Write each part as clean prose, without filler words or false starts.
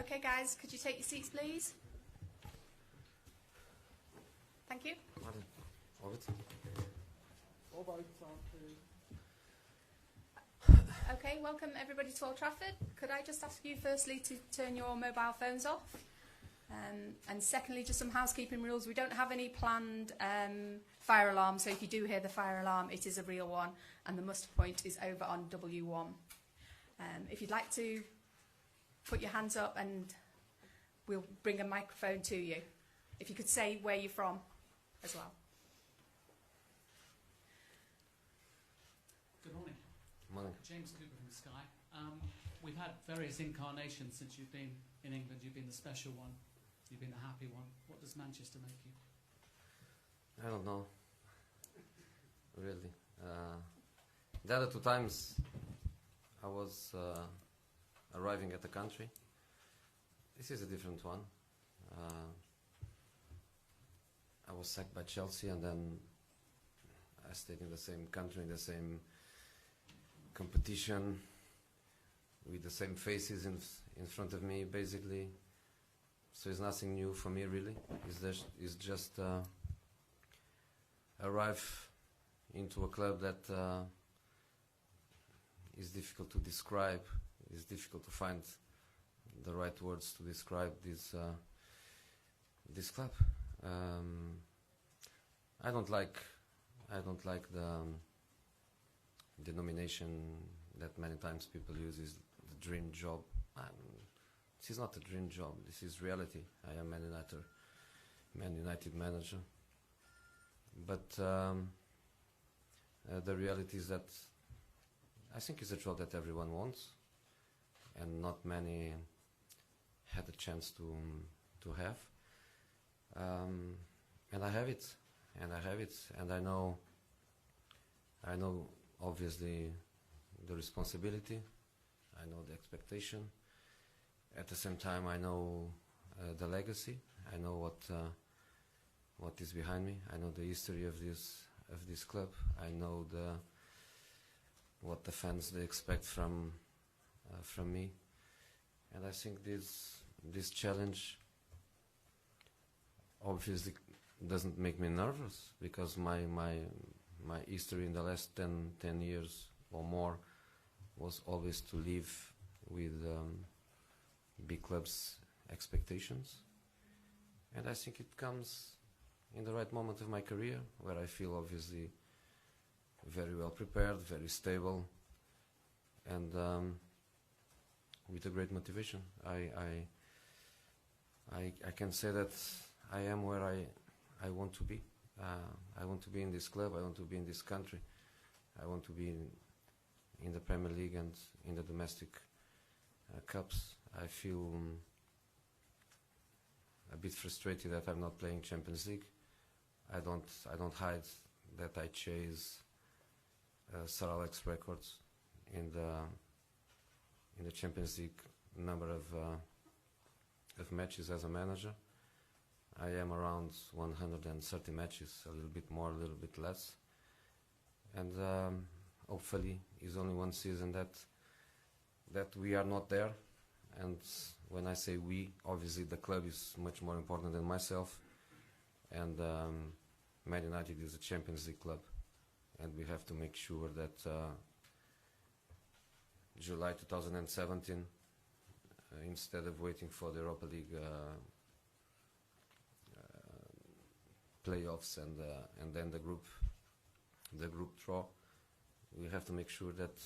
Okay, guys, could you take your seats, please? Thank you. Okay, welcome everybody to Old Trafford. Could I just ask you firstly to turn your mobile phones off? And secondly, just some housekeeping rules. We don't have any planned fire alarm, so if you do hear the fire alarm, it is a real one, and the muster point is over on W1. If you'd like to put your hands up and we'll bring a microphone to you. If you could say where you're from as well. Good morning. Morning. James Cooper from Sky. We've had various incarnations since you've been in England. You've been the special one. You've been the happy one. What does Manchester make you? I don't know. Really. The other 2 times I was arriving at the country. This is a different one. I was sacked by Chelsea, and then I stayed in the same country, in the same competition, with the same faces in front of me, basically. So it's nothing new for me, really. It's just arrive into a club that is difficult to describe. It's difficult to find the right words to describe this club. I don't like the denomination that many times people use, is the dream job. This is not a dream job. This is reality. I am Man United manager. But the reality is that I think it's a job that everyone wants, and not many had a chance to have. And I have it, and I know obviously the responsibility, I know the expectation. At the same time, I know the legacy. I know what is behind me. I know the history of this club. I know what the fans they expect from me, and I think this challenge obviously doesn't make me nervous, because my history in the last 10 years or more was always to live with big clubs' expectations, and I think it comes in the right moment of my career, where I feel obviously very well prepared, very stable, and with a great motivation. I can say that I am where I want to be. I want to be in this club. I want to be in this country. I want to be in the Premier League and in the domestic cups. I feel a bit frustrated that I'm not playing Champions League. I don't hide that I chase Sir Alex records in the Champions League number of matches as a manager. I am around 130 matches, a little bit more, a little bit less, and hopefully it's only one season that we are not there. And when I say we, obviously the club is much more important than myself, and Man United is a Champions League club, and we have to make sure that July 2017, instead of waiting for the Europa League playoffs and then the group draw, we have to make sure that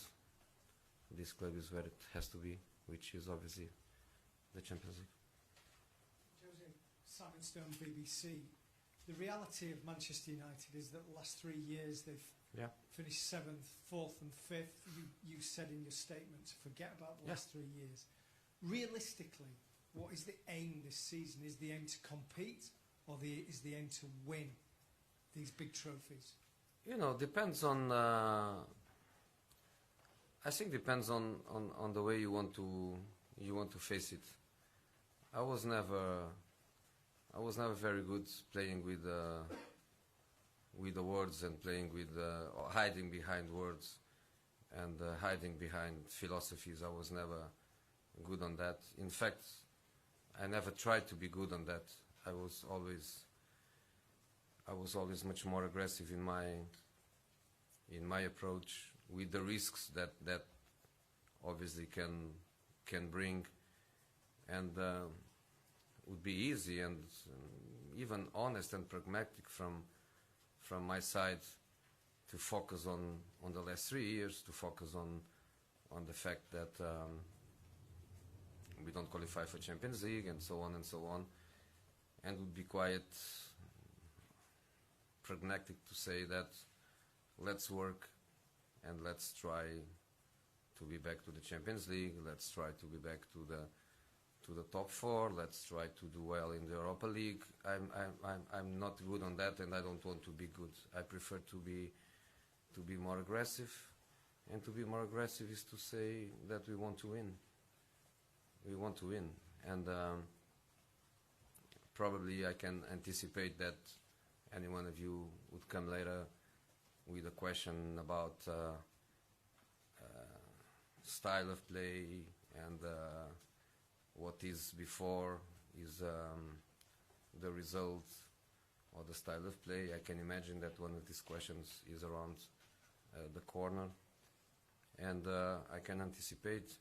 this club is where it has to be, which is obviously the Champions League. Jose, Simon Stone, BBC. The reality of Manchester United is that the last 3 years they've finished 7th, 4th and 5th. You said in your statement to forget about the last 3 years. Realistically, what is the aim this season? Is the aim to compete, or is the aim to win these big trophies? Depends on. I think depends on the way you want to face it. I was never very good playing with the words and playing with or hiding behind words and hiding behind philosophies. I was never good on that. In fact, I never tried to be good on that. I was always much more aggressive in my approach, with the risks that obviously can bring, and would be easy and even honest and pragmatic from my side to focus on the last 3 years, to focus on the fact that we don't qualify for Champions League and so on and so on, and would be quite pragmatic to say that let's work and let's try to be back to the Champions League, let's try to be back to the top 4, let's try to do well in the Europa League. I'm not good on that, and I don't want to be good. I prefer to be more aggressive, and to be more aggressive is to say that we want to win. We want to win, and probably I can anticipate that any one of you would come later with a question about style of play and what is before is the result or the style of play. I can imagine that one of these questions is around the corner, and I can anticipate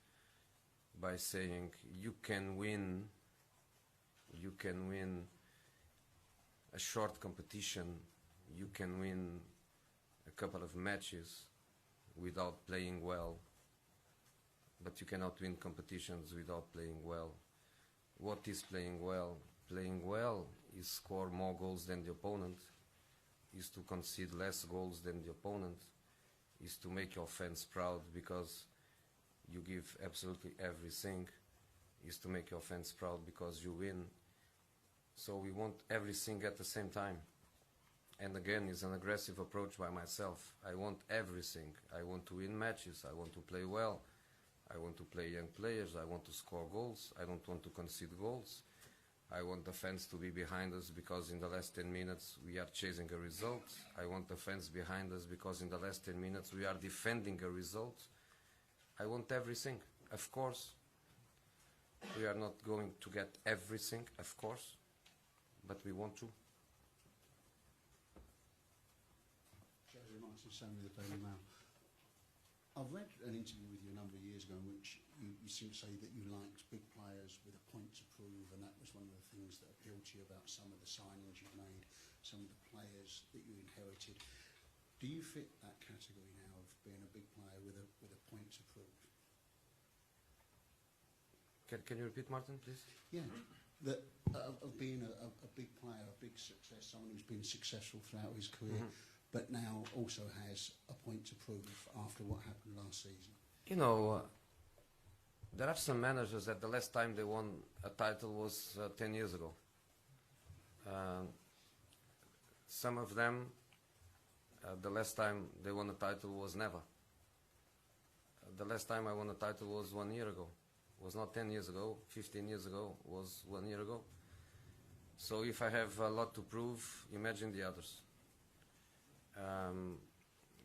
by saying you can win a short competition, you can win a couple of matches without playing well, but you cannot win competitions without playing well. What is playing well? Playing well is score more goals than the opponent, is to concede less goals than the opponent, is to make your fans proud because you give absolutely everything, is to make your fans proud because you win. So we want everything at the same time. And again, it's an aggressive approach by myself. I want everything. I want to win matches. I want to play well. I want to play young players. I want to score goals. I don't want to concede goals. I want the fans to be behind us because in the last 10 minutes we are chasing a result. I want the fans behind us because in the last 10 minutes we are defending a result. I want everything, of course. We are not going to get everything, of course, but we want to. Jose Martin, Samuel, the Daily Mail. I've read an interview with you a number of years ago in which you seem to say that you liked big players with a point to prove, and that was one of the things that appealed to you about some of the signings you've made, some of the players that you inherited. Do you fit that category now of being a big player with a point to prove? Can you repeat, Martin, please? Yeah, that of being a big player, a big success, someone who's been successful throughout his career, but now also has a point to prove after what happened last season. You know, there are some managers that the last time they won a title was 10 years ago. Some of them, the last time they won a title was never. The last time I won a title was 1 year ago. It was not 10 years ago, 15 years ago, was 1 year ago. So if I have a lot to prove, imagine the others.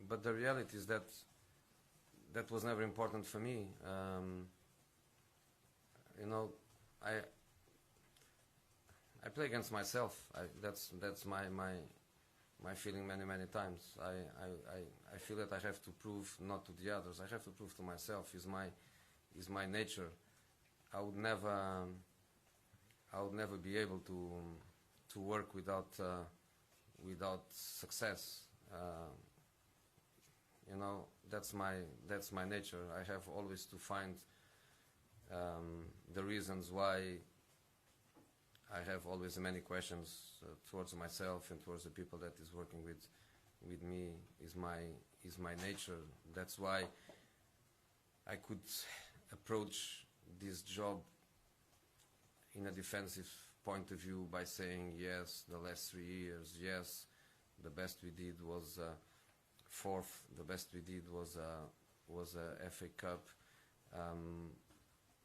But the reality is that that was never important for me. You know, I play against myself. That's my feeling many times. I feel that I have to prove not to the others. I have to prove to myself. Is my nature. I would never be able to work without success. You know, that's my nature. I have always to find the reasons why I have always many questions towards myself and towards the people that is working with me. Is my nature. That's why I could approach this job in a defensive point of view by saying yes, the last 3 years, yes, the best we did was fourth. The best we did was a FA Cup.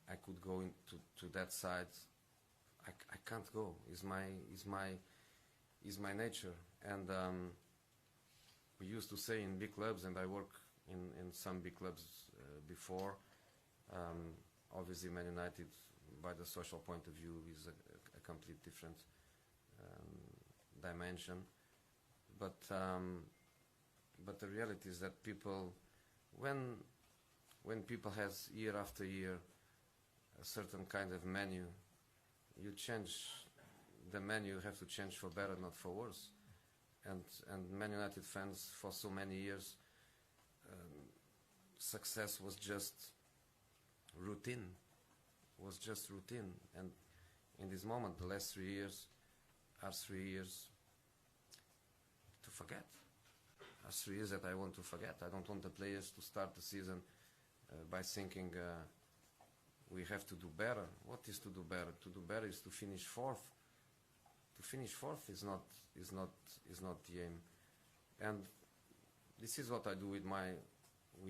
I could go into that side. I can't go. Is my nature. And we used to say in big clubs, and I work in some big clubs before. Obviously, Man United by the social point of view is a complete different dimension. But the reality is that people, when people has year after year a certain kind of menu, you change the menu. You have to change for better, not for worse. And Man United fans for so many years, success was just routine. Was just routine. And in this moment, the last 3 years are 3 years to forget. Are 3 years that I want to forget. I don't want the players to start the season by thinking we have to do better. What is to do better? To do better is to finish fourth. To finish fourth is not the aim. And this is what I do with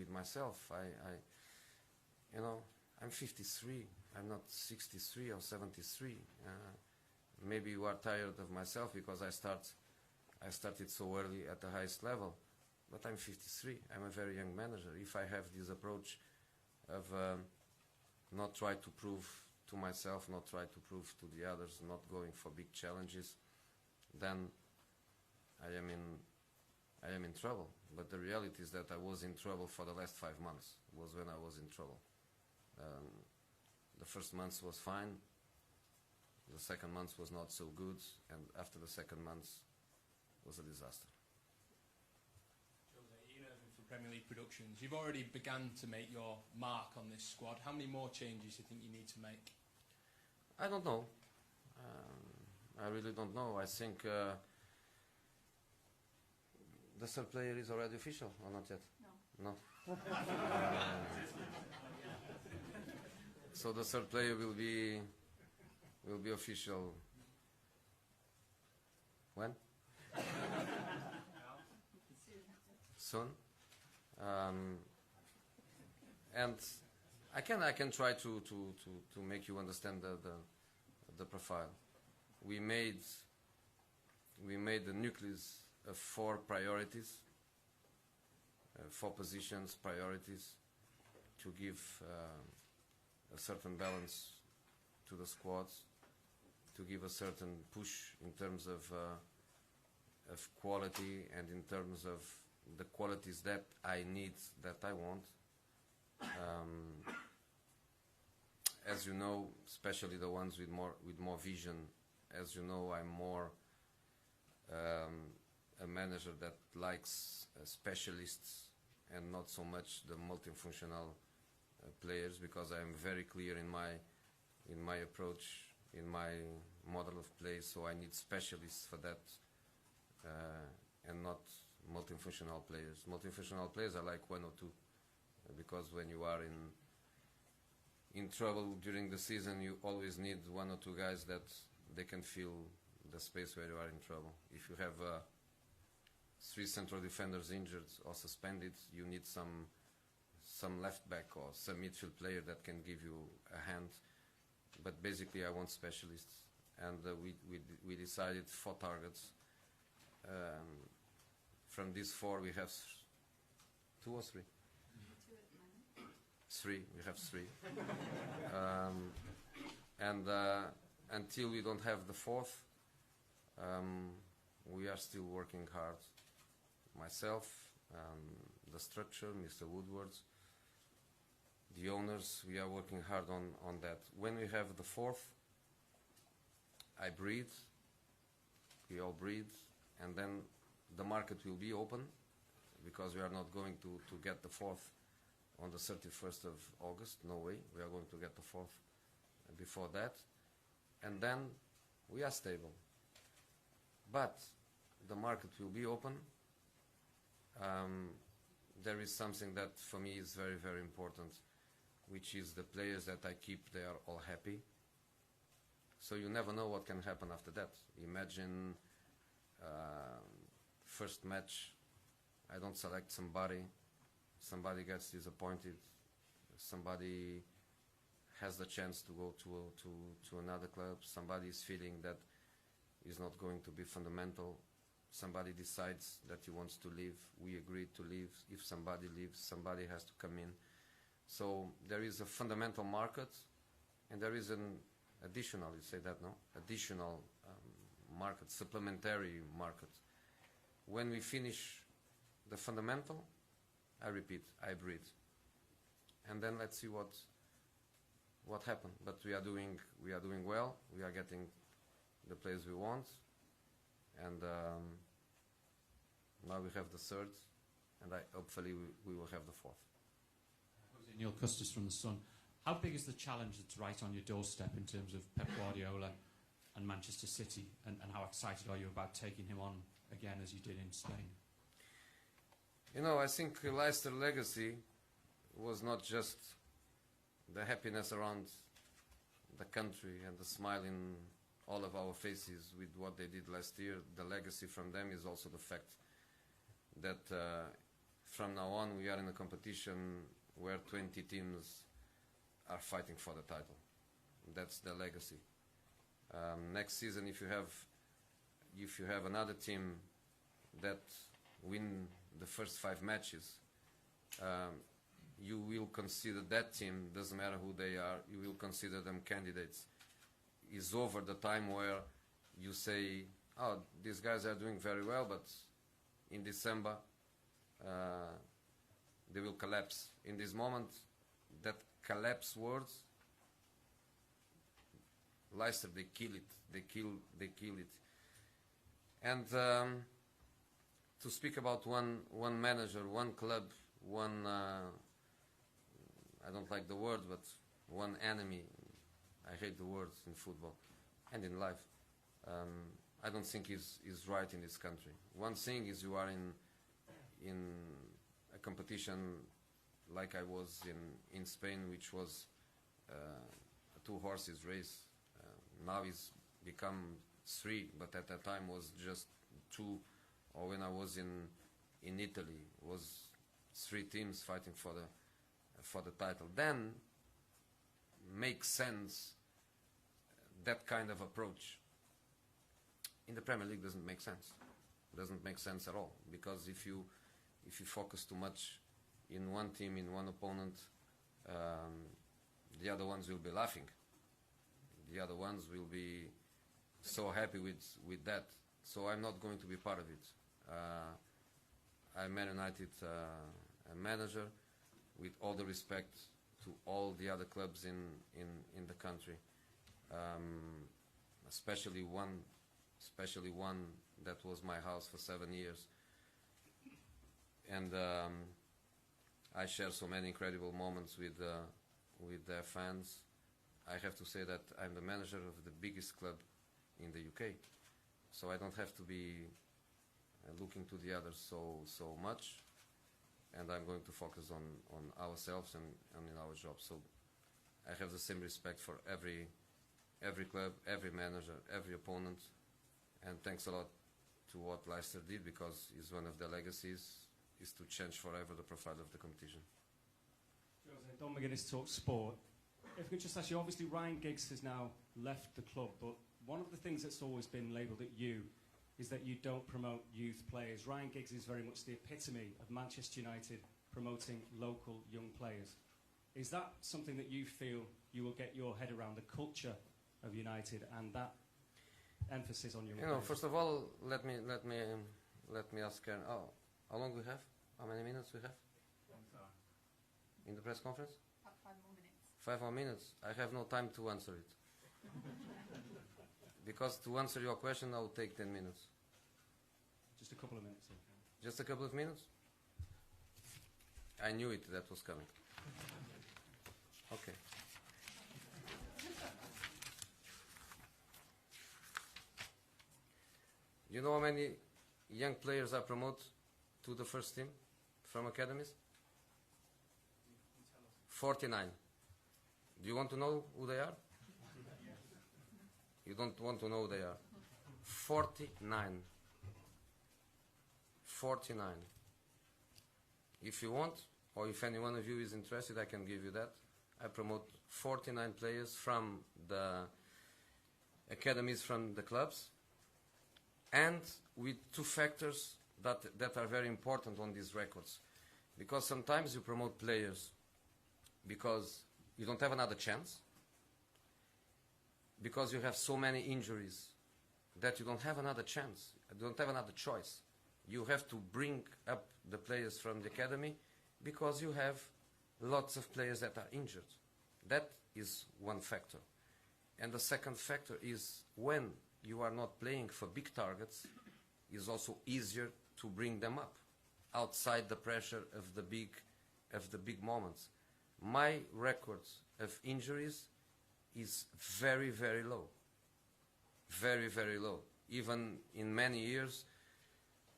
myself. You know, I'm 53. I'm not 63 or 73. Maybe you are tired of myself because I started so early at the highest level. But I'm 53. I'm a very young manager. If I have this approach of not try to prove to myself, not try to prove to the others, not going for big challenges, then I am in trouble. But the reality is that I was in trouble for the last 5 months. Was when I was in trouble. The first month was fine. The second month was not so good, and after the second month was a disaster. Jose, Ian Irving from Premier League Productions. You've already begun to make your mark on this squad. How many more changes do you think you need to make? I don't know. I really don't know. I think the third player is already official, or not yet? No. So the third player will be official when? Soon. And I can try to make you understand the profile. We made the nucleus of 4 priorities, 4 positions, priorities, to give a certain balance to the squads, to give a certain push in terms of quality and in terms of the qualities that I need, that I want. As you know, especially the ones with more vision, as you know, I'm more a manager that likes specialists and not so much the multifunctional players, because I am very clear in my approach, in my model of play. So I need specialists for that, and not multifunctional players. Multifunctional players are like 1 or 2, because when you are in trouble during the season, you always need 1 or 2 guys that they can fill the space where you are in trouble. If you have 3 central defenders injured or suspended, you need some left back or some midfield player that can give you a hand. But basically I want specialists, and we decided 4 targets. From these 4 we have 2 or 3? 3. We have 3. And until we don't have the 4th, we are still working hard. Myself, the structure, Mr. Woodward, the owners, we are working hard on that. When we have the 4th, I breathe, we all breathe, and then the market will be open, because we are not going to get the 4th on the 31st of August. No way. We are going to get the 4th before that, and then we are stable. But the market will be open. There is something that for me is very, very important, which is the players that I keep, they are all happy. So you never know what can happen after that. Imagine first match, I don't select somebody gets disappointed, somebody has the chance to go to another club, somebody is feeling that is not going to be fundamental, somebody decides that he wants to leave, we agreed to leave. If somebody leaves, somebody has to come in. So there is a fundamental market, And there is an additional, you say that, no? Additional market, supplementary market. When we finish the fundamental, I repeat, I breathe. And then let's see what happened. But we are doing well. We are getting the players we want. And now we have the third, and hopefully we will have the fourth. Jose, Neil Custis from The Sun. How big is the challenge that's right on your doorstep in terms of Pep Guardiola and Manchester City, and how excited are you about taking him on again as you did in Spain? You know, I think Leicester legacy was not just the happiness around the country and the smile in all of our faces with what they did last year. The legacy from them is also the fact that from now on we are in a competition where 20 teams are fighting for the title. That's the legacy. Next season, if you have another team that win the first 5 matches, you will consider that team, doesn't matter who they are, you will consider them candidates. Is over the time where you say, oh, these guys are doing very well, but in December they will collapse. In this moment, that collapse words, Leicester, they kill it. They kill it. And to speak about one manager, one club, one I don't like the word, but one enemy. I hate the words in football and in life. I don't think is right in this country. One thing is you are in a competition like I was in Spain, which was a 2 horses race. Now it's become 3, but at that time was just 2. Or when I was in Italy, it was 3 teams fighting for the title. Then makes sense that kind of approach. In the Premier League doesn't make sense. Doesn't make sense at all, because if you focus too much in one team, in one opponent, the other ones will be laughing. The other ones will be so happy with that. So I'm not going to be part of it. I'm Man United a manager, with all the respect to all the other clubs in the country, especially one that was my house for 7 years, and I share so many incredible moments with their fans. I have to say that I'm the manager of the biggest club in the UK, so I don't have to be looking to the others so much, and I'm going to focus on ourselves and in our job. So I have the same respect for every club, every manager, every opponent, and thanks a lot to what Leicester did, because it's one of their legacies is to change forever the profile of the competition. Jose, Don McGuinness talks sport. If we could just ask you, obviously Ryan Giggs has now left the club, but one of the things that's always been labelled at you is that you don't promote youth players. Ryan Giggs is very much the epitome of Manchester United promoting local young players. Is that something that you feel you will get your head around, the culture of United and that emphasis on young players? First of all, let me ask Karen. How long we have? How many minutes we have? In the press conference? About 5 more minutes. 5 more minutes. I have no time to answer it. Because to answer your question, I will take 10 minutes. Just a couple of minutes. Okay. Just a couple of minutes? I knew it, that was coming. Okay. You know how many young players I promote to the first team from academies? 49. Do you want to know who they are? You don't want to know who they are. 49. 49. If you want, or if any one of you is interested, I can give you that. I promote 49 players from the academies, from the clubs, and with 2 factors that are very important on these records. Because sometimes you promote players because you don't have another chance, because you have so many injuries that you don't have another chance, you don't have another choice. You have to bring up the players from the academy because you have lots of players that are injured. That is one factor. And the second factor is when you are not playing for big targets, it's also easier to bring them up outside the pressure of the big moments. My record of injuries is very, very low. Very, very low. Even in many years,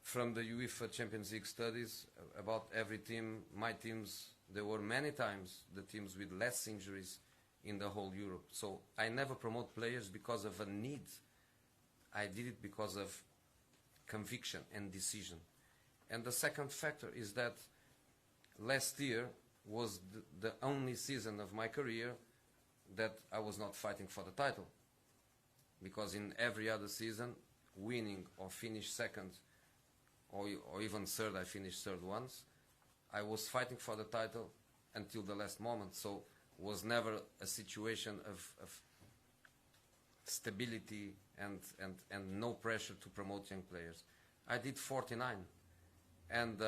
from the UEFA Champions League studies about every team, my teams, there were many times the teams with less injuries in the whole Europe. So I never promote players because of a need. I did it because of conviction and decision. And the second factor is that last year was the only season of my career that I was not fighting for the title. Because in every other season, winning or finish second or even third, I finished third once, I was fighting for the title until the last moment. So was never a situation of stability and no pressure to promote young players. I did 49. And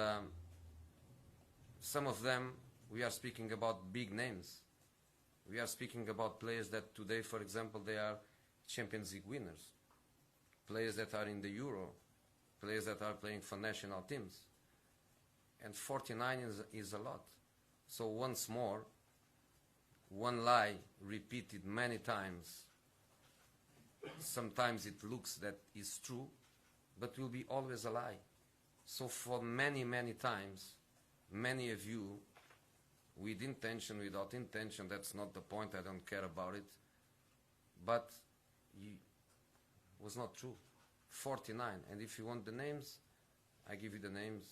some of them, we are speaking about big names. We are speaking about players that today, for example, they are Champions League winners. Players that are in the Euro. Players that are playing for national teams. And 49 is a lot. So once more, one lie repeated many times. Sometimes it looks that it's true, but will be always a lie. So for many, many times, many of you, with intention, without intention, that's not the point, I don't care about it, but it was not true. 49, and if you want the names, I give you the names.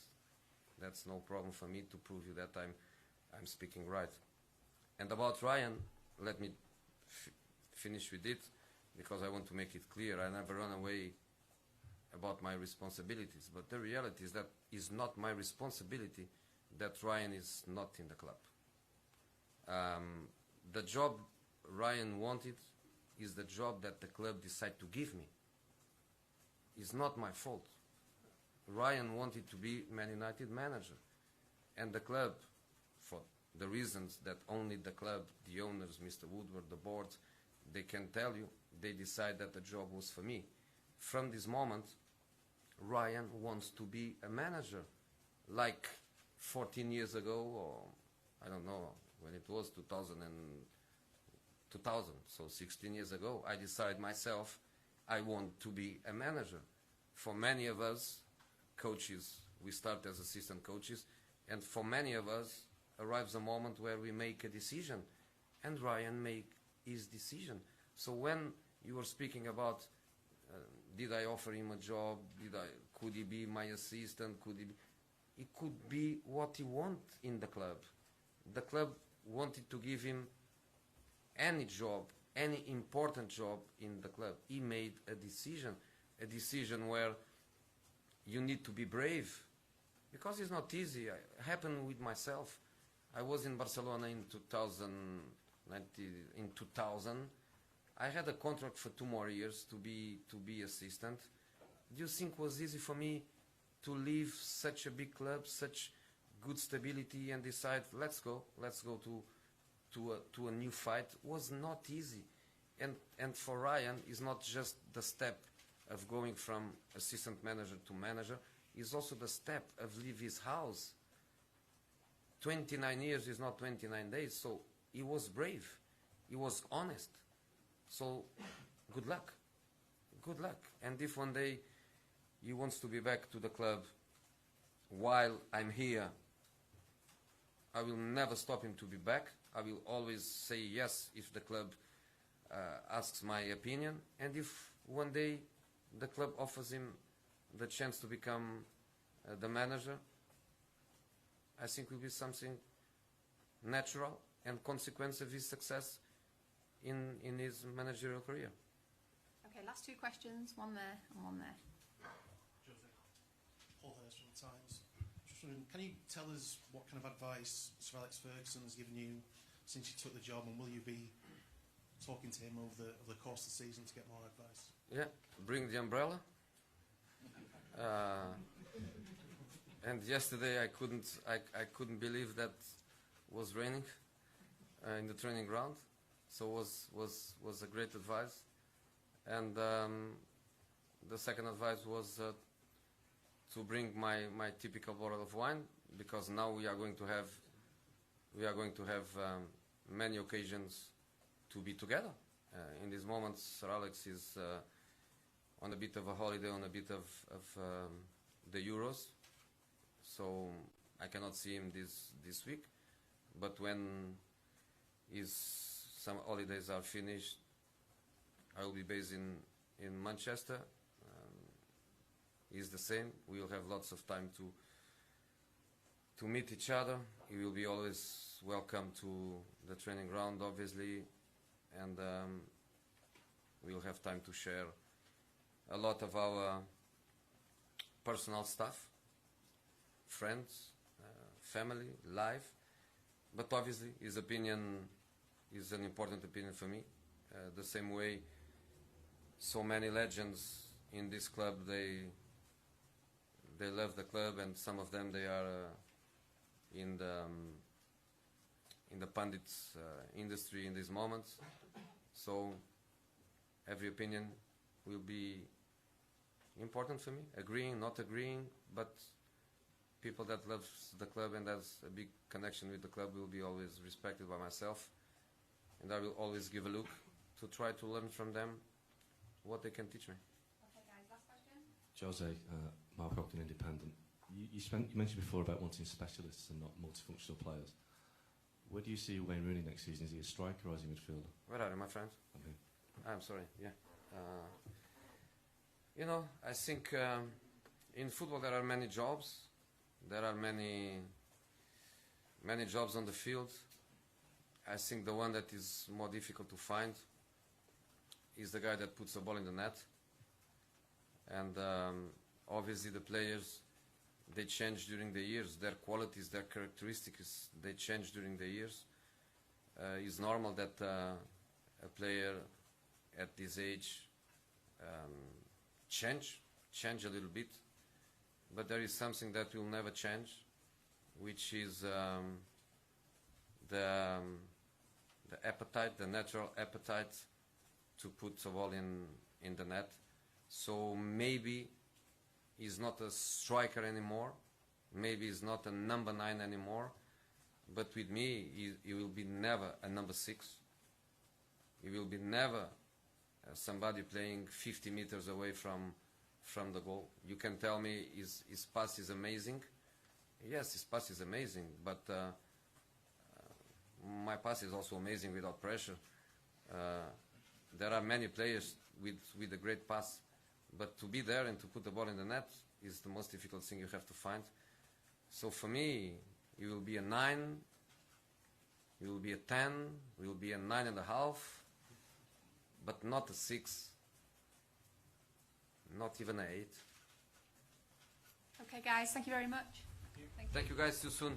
That's no problem for me to prove you that I'm speaking right. And about Ryan, let me finish with it, because I want to make it clear. I never run away about my responsibilities, but the reality is that it's not my responsibility that Ryan is not in the club. The job Ryan wanted is the job that the club decided to give me. It's not my fault. Ryan wanted to be Man United manager, and the club, for the reasons that only the club, the owners, Mr. Woodward, the board, they can tell you, they decide that the job was for me. From this moment, Ryan wants to be a manager, like 14 years ago, or I don't know when it was, 2000, so 16 years ago, I decided myself I want to be a manager. For many of us, coaches, we start as assistant coaches, and for many of us, arrives a moment where we make a decision, and Ryan made his decision. So when you were speaking about, did I offer him a job, could he be my assistant, it could be what he wanted in the club. The club wanted to give him any job, any important job in the club. He made a decision where you need to be brave, because it's not easy. It happened with myself. I was in Barcelona in 2000. I had a contract for 2 more years to be assistant. Do you think it was easy for me to leave such a big club, such good stability, and decide let's go to a new fight? It was not easy. And for Ryan, it's not just the step of going from assistant manager to manager, it's also the step of leave his house. 29 years is not 29 days, so he was brave, he was honest. So good luck. And if one day he wants to be back to the club while I'm here, I will never stop him to be back. I will always say yes if the club asks my opinion, and if one day the club offers him the chance to become the manager, I think it will be something natural and consequence of his success in his managerial career. Okay, last 2 questions, one there and one there. Paul Hurst from the Times. Just wondering, can you tell us what kind of advice Sir Alex Ferguson has given you since you took the job, and will you be talking to him over the course of the season to get more advice? Yeah, bring the umbrella. And yesterday I couldn't believe that was raining in the training ground, so was a great advice. And the second advice was to bring my typical bottle of wine, because now we are going to have many occasions to be together. In these moments, Sir Alex is on a bit of a holiday, on a bit of the Euros, so I cannot see him this week. But when some holidays are finished, I will be based in Manchester. He's the same. We will have lots of time to meet each other. He will be always welcome to the training ground, obviously, and we will have time to share a lot of our personal stuff, friends, family, life. But obviously his opinion is an important opinion for me. The same way so many legends in this club, they love the club, and some of them they are in the pundits industry in these moments. So every opinion will be important for me, agreeing, not agreeing, but people that love the club and has a big connection with the club will be always respected by myself, and I will always give a look to try to learn from them what they can teach me. Okay, guys, last question. Jose, Mark Ogden, Independent. You mentioned before about wanting specialists and not multifunctional players. Where do you see Wayne Rooney next season? Is he a striker or is he a midfielder? Where are you, my friend? I'm sorry, yeah. You know, I think in football there are many jobs. There are many jobs on the field. I think the one that is more difficult to find is the guy that puts the ball in the net. And obviously the players, they change during the years. Their qualities, their characteristics, they change during the years. It's normal that a player at this age change a little bit, but there is something that will never change, which is the appetite, the natural appetite to put the ball in the net. So maybe he's not a striker anymore, maybe he's not a number 9 anymore, but with me he will be never a number 6. He will be never somebody playing 50 meters away from the goal. You can tell me his pass is amazing. Yes, his pass is amazing, but my pass is also amazing without pressure. There are many players with a great pass, but to be there and to put the ball in the net is the most difficult thing you have to find. So for me, he will be a 9, he will be a 10, he will be a 9.5, but not a 6, not even an 8. Okay, guys, thank you very much. Thank you guys, see you soon.